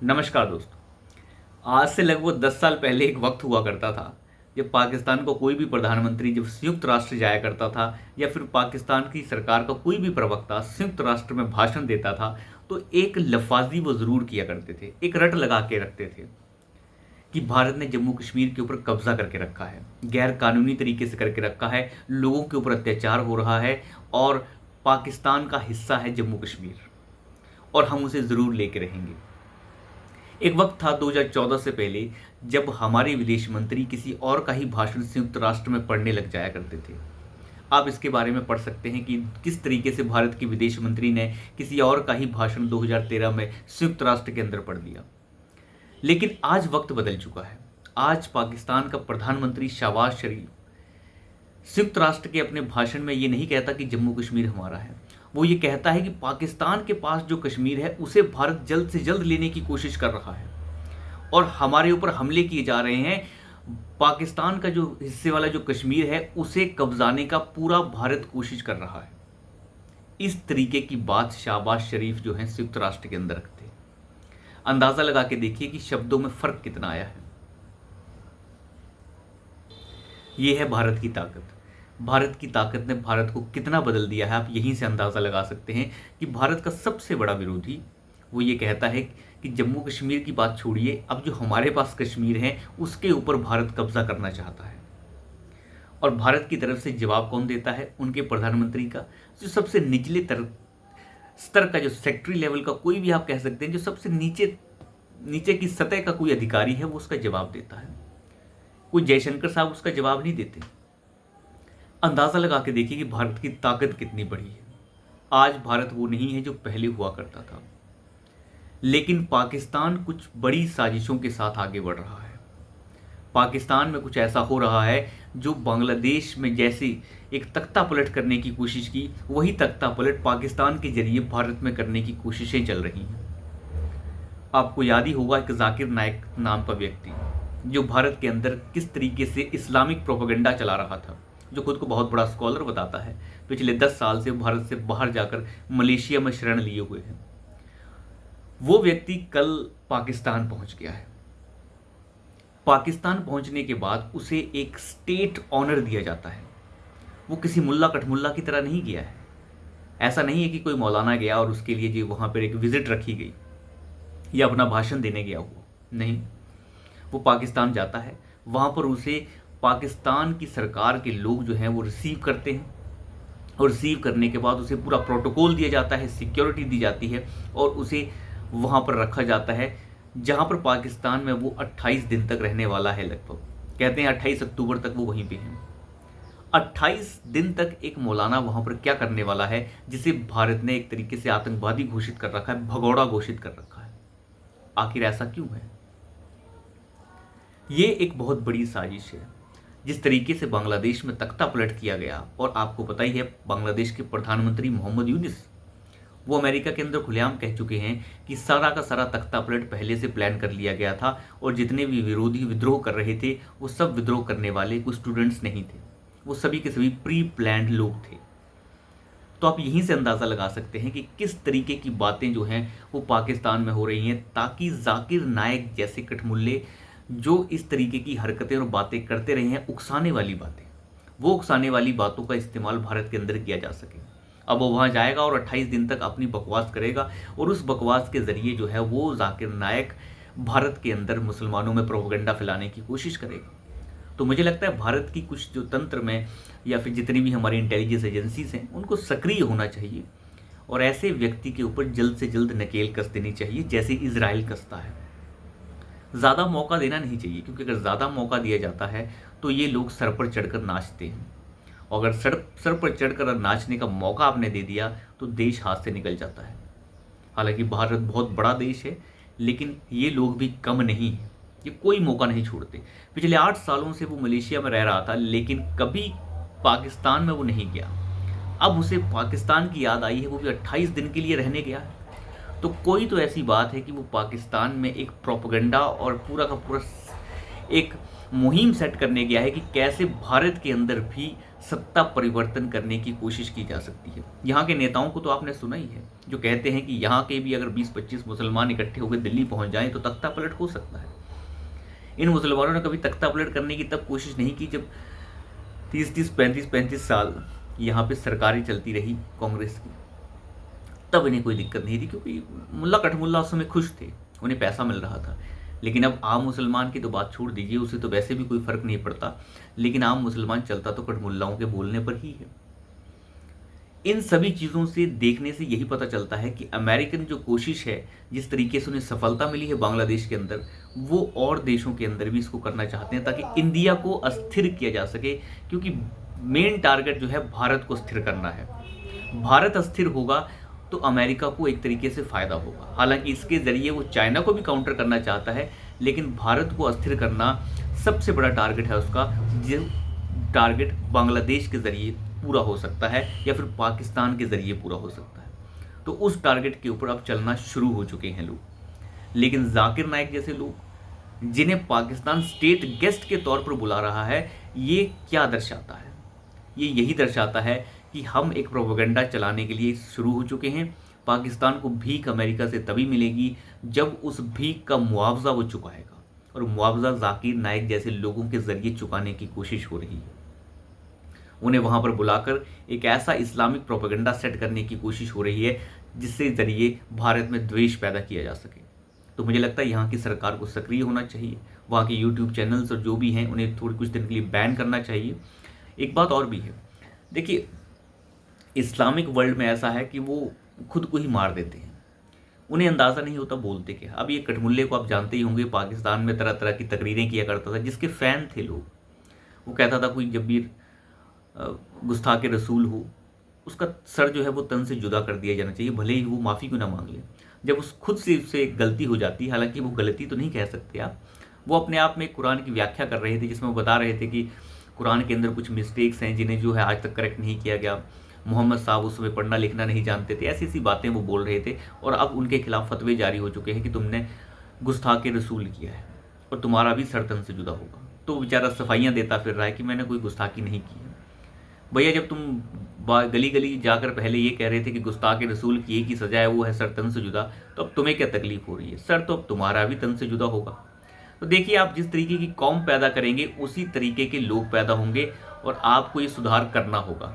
नमस्कार दोस्तों। आज से लगभग 10 साल पहले एक वक्त हुआ करता था जब पाकिस्तान का कोई भी प्रधानमंत्री जब संयुक्त राष्ट्र जाया करता था या फिर पाकिस्तान की सरकार का कोई भी प्रवक्ता संयुक्त राष्ट्र में भाषण देता था तो एक लफाजी वो ज़रूर किया करते थे, एक रट लगा के रखते थे कि भारत ने जम्मू कश्मीर के ऊपर कब्जा करके रखा है, गैर कानूनी तरीके से करके रखा है, लोगों के ऊपर अत्याचार हो रहा है और पाकिस्तान का हिस्सा है जम्मू कश्मीर और हम उसे ज़रूर लेके रहेंगे। एक वक्त था 2014 से पहले जब हमारे विदेश मंत्री किसी और का ही भाषण संयुक्त राष्ट्र में पढ़ने लग जाया करते थे। आप इसके बारे में पढ़ सकते हैं कि किस तरीके से भारत के विदेश मंत्री ने किसी और का ही भाषण 2013 में संयुक्त राष्ट्र के अंदर पढ़ दिया। लेकिन आज वक्त बदल चुका है। आज पाकिस्तान का प्रधानमंत्री शहबाज शरीफ संयुक्त राष्ट्र के अपने भाषण में ये नहीं कहता कि जम्मू कश्मीर हमारा है, वो ये कहता है कि पाकिस्तान के पास जो कश्मीर है उसे भारत जल्द से जल्द लेने की कोशिश कर रहा है और हमारे ऊपर हमले किए जा रहे हैं। पाकिस्तान का जो हिस्से वाला जो कश्मीर है उसे कब्जाने का पूरा भारत कोशिश कर रहा है। इस तरीके की बात शहबाज शरीफ जो है संयुक्त राष्ट्र के अंदर रखते हैं। अंदाजा लगा के देखिए कि शब्दों में फर्क कितना आया है। ये है भारत की ताकत। भारत की ताकत ने भारत को कितना बदल दिया है, आप यहीं से अंदाज़ा लगा सकते हैं कि भारत का सबसे बड़ा विरोधी वो ये कहता है कि जम्मू कश्मीर की बात छोड़िए, अब जो हमारे पास कश्मीर है उसके ऊपर भारत कब्जा करना चाहता है। और भारत की तरफ से जवाब कौन देता है? उनके प्रधानमंत्री का जो सबसे निचले स्तर का, जो सेक्रेटरी लेवल का कोई भी आप कह सकते हैं, जो सबसे नीचे नीचे की सतह का कोई अधिकारी है वो उसका जवाब देता है। कोई जयशंकर साहब उसका जवाब नहीं देते। अंदाज़ा लगा के देखिए कि भारत की ताकत कितनी बड़ी है। आज भारत वो नहीं है जो पहले हुआ करता था, लेकिन पाकिस्तान कुछ बड़ी साजिशों के साथ आगे बढ़ रहा है। पाकिस्तान में कुछ ऐसा हो रहा है जो बांग्लादेश में जैसे एक तख्ता पलट करने की कोशिश की, वही तख्ता पलट पाकिस्तान के जरिए भारत में करने की कोशिशें चल रही हैं। आपको याद ही होगा एक जाकिर नायक नाम का व्यक्ति जो भारत के अंदर किस तरीके से इस्लामिक प्रोपेगेंडा चला रहा था, जो खुद को बहुत बड़ा स्कॉलर बताता है। पिछले 10 साल से भारत से बाहर जाकर मलेशिया में शरण लिए हुए हैं। वो व्यक्ति कल पाकिस्तान पहुंच गया है। पाकिस्तान पहुंचने के बाद उसे एक स्टेट ऑनर दिया जाता है। वो किसी मुल्ला कठमुल्ला की तरह नहीं गया है। ऐसा नहीं है कि कोई मौलाना गया और उसके लिए जो वहाँ पर एक विजिट रखी गई या अपना भाषण देने गया हुआ, नहीं। वो पाकिस्तान जाता है, वहाँ पर उसे पाकिस्तान की सरकार के लोग जो हैं वो रिसीव करते हैं और रिसीव करने के बाद उसे पूरा प्रोटोकॉल दिया जाता है, सिक्योरिटी दी जाती है और उसे वहाँ पर रखा जाता है जहाँ पर पाकिस्तान में वो 28 दिन तक रहने वाला है। लगभग कहते हैं 28 अक्टूबर तक वो वहीं पे है। 28 दिन तक एक मौलाना वहाँ पर क्या करने वाला है, जिसे भारत ने एक तरीके से आतंकवादी घोषित कर रखा है, भगोड़ा घोषित कर रखा है। आखिर ऐसा क्यों है? ये एक बहुत बड़ी साजिश है। जिस तरीके से बांग्लादेश में तख्ता पलट किया गया, और आपको पता ही है बांग्लादेश के प्रधानमंत्री मोहम्मद यूनिस वो अमेरिका के अंदर खुलेआम कह चुके हैं कि सारा का सारा तख्ता पलट पहले से प्लान कर लिया गया था और जितने भी विरोधी विद्रोह कर रहे थे वो सब विद्रोह करने वाले कोई स्टूडेंट्स नहीं थे, वो सभी के सभी प्री प्लान्ड लोग थे। तो आप यहीं से अंदाज़ा लगा सकते हैं कि किस तरीके की बातें जो हैं वो पाकिस्तान में हो रही हैं, ताकि जाकिर नायक जैसे कठमुल्ले जो इस तरीके की हरकतें और बातें करते रहे हैं, उकसाने वाली बातें, वो उकसाने वाली बातों का इस्तेमाल भारत के अंदर किया जा सके। अब वो वहाँ जाएगा और 28 दिन तक अपनी बकवास करेगा और उस बकवास के ज़रिए जो है वो जाकिर नायक भारत के अंदर मुसलमानों में प्रोपेगेंडा फैलाने की कोशिश करेगा। तो मुझे लगता है भारत की कुछ जो तंत्र में या फिर जितनी भी हमारी इंटेलिजेंस एजेंसीज हैं उनको सक्रिय होना चाहिए और ऐसे व्यक्ति के ऊपर जल्द से जल्द नकेल कस देनी चाहिए, जैसे इजराइल कसता है। ज़्यादा मौका देना नहीं चाहिए, क्योंकि अगर ज़्यादा मौका दिया जाता है तो ये लोग सर पर चढ़कर नाचते हैं और अगर सर पर चढ़कर नाचने का मौका आपने दे दिया तो देश हाथ से निकल जाता है। हालांकि भारत बहुत बड़ा देश है, लेकिन ये लोग भी कम नहीं हैं, ये कोई मौका नहीं छोड़ते। पिछले 8 सालों से वो मलेशिया में रह रहा था, लेकिन कभी पाकिस्तान में वो नहीं गया। अब उसे पाकिस्तान की याद आई है, वो भी 28 दिन के लिए रहने गया है। तो कोई तो ऐसी बात है कि वो पाकिस्तान में एक प्रोपेगेंडा और पूरा का पूरा एक मुहिम सेट करने गया है कि कैसे भारत के अंदर भी सत्ता परिवर्तन करने की कोशिश की जा सकती है। यहाँ के नेताओं को तो आपने सुना ही है, जो कहते हैं कि यहाँ के भी अगर 20-25 मुसलमान इकट्ठे होकर दिल्ली पहुंच जाएं तो तख्ता पलट हो सकता है। इन मुसलमानों ने कभी तख्ता पलट करने की तब कोशिश नहीं की जब 30-30, 35-35 साल यहाँ पे सरकारें चलती रही कांग्रेस की। तब इन्हें कोई दिक्कत नहीं थी, क्योंकि मुल्ला कठमुल्ला उस समय खुश थे, उन्हें पैसा मिल रहा था। लेकिन अब आम मुसलमान की तो बात छोड़ दीजिए, उसे तो वैसे भी कोई फर्क नहीं पड़ता, लेकिन आम मुसलमान चलता तो कठमुल्लाओं के बोलने पर ही है। इन सभी चीज़ों से देखने से यही पता चलता है कि अमेरिकन जो कोशिश है, जिस तरीके से उन्हें सफलता मिली है बांग्लादेश के अंदर, वो और देशों के अंदर भी इसको करना चाहते हैं, ताकि इंडिया को अस्थिर किया जा सके। क्योंकि मेन टारगेट जो है भारत को स्थिर करना है। भारत अस्थिर होगा तो अमेरिका को एक तरीके से फ़ायदा होगा। हालांकि इसके ज़रिए वो चाइना को भी काउंटर करना चाहता है, लेकिन भारत को अस्थिर करना सबसे बड़ा टारगेट है उसका, जो टारगेट बांग्लादेश के ज़रिए पूरा हो सकता है या फिर पाकिस्तान के ज़रिए पूरा हो सकता है। तो उस टारगेट के ऊपर अब चलना शुरू हो चुके हैं लोग। लेकिन जाकिर नाइक जैसे लोग, जिन्हें पाकिस्तान स्टेट गेस्ट के तौर पर बुला रहा है, ये क्या दर्शाता है? ये यही दर्शाता है कि हम एक प्रोपेगेंडा चलाने के लिए शुरू हो चुके हैं। पाकिस्तान को भीख अमेरिका से तभी मिलेगी जब उस भीख का मुआवजा वो चुकाएगा, और मुआवजा जाकिर नाइक जैसे लोगों के ज़रिए चुकाने की कोशिश हो रही है। उन्हें वहाँ पर बुलाकर एक ऐसा इस्लामिक प्रोपेगेंडा सेट करने की कोशिश हो रही है जिससे ज़रिए भारत में द्वेष पैदा किया जा सके। तो मुझे लगता है यहाँ की सरकार को सक्रिय होना चाहिए। वहाँ के यूट्यूब चैनल्स और जो भी हैं उन्हें थोड़ी कुछ दिन के लिए बैन करना चाहिए। एक बात और भी है, देखिए इस्लामिक वर्ल्ड में ऐसा है कि वो खुद को ही मार देते हैं, उन्हें अंदाज़ा नहीं होता बोलते क्या। अब ये कठमुल्ले को आप जानते ही होंगे, पाकिस्तान में तरह तरह की तकरीरें किया करता था, जिसके फ़ैन थे लोग। वो कहता था कोई जब भी गुस्ताखे रसूल हो, उसका सर जो है वो तन से जुदा कर दिया जाना चाहिए, भले ही वो माफ़ी क्यों ना मांग ले। जब उस खुद से उससे गलती हो जाती है, हालांकि वो गलती तो नहीं कह सकते आप, वो अपने आप में कुरान की व्याख्या कर रहे थे जिसमें वो बता रहे थे कि कुरान के अंदर कुछ मिस्टेक्स हैं जिन्हें जो है आज तक करेक्ट नहीं किया गया। मोहम्मद साहब उस समय पढ़ना लिखना नहीं जानते थे, ऐसी ऐसी बातें वो बोल रहे थे। और अब उनके खिलाफ फतवे जारी हो चुके हैं कि तुमने गुस्ताखे रसूल किया है और तुम्हारा भी सर तन से जुदा होगा। तो बेचारा सफाइयाँ देता फिर रहा है कि मैंने कोई गुस्ताखी नहीं की है। भैया जब तुम गली गली जाकर पहले ये कह रहे थे कि गुस्ताखे रसूल की एक ही सजा है, वो है सर तन से जुदा, तो अब तुम्हें क्या तकलीफ हो रही है? सर तो अब तुम्हारा भी तन से जुदा होगा। तो देखिए, आप जिस तरीके की कौम पैदा करेंगे उसी तरीके के लोग पैदा होंगे, और आपको ये सुधार करना होगा।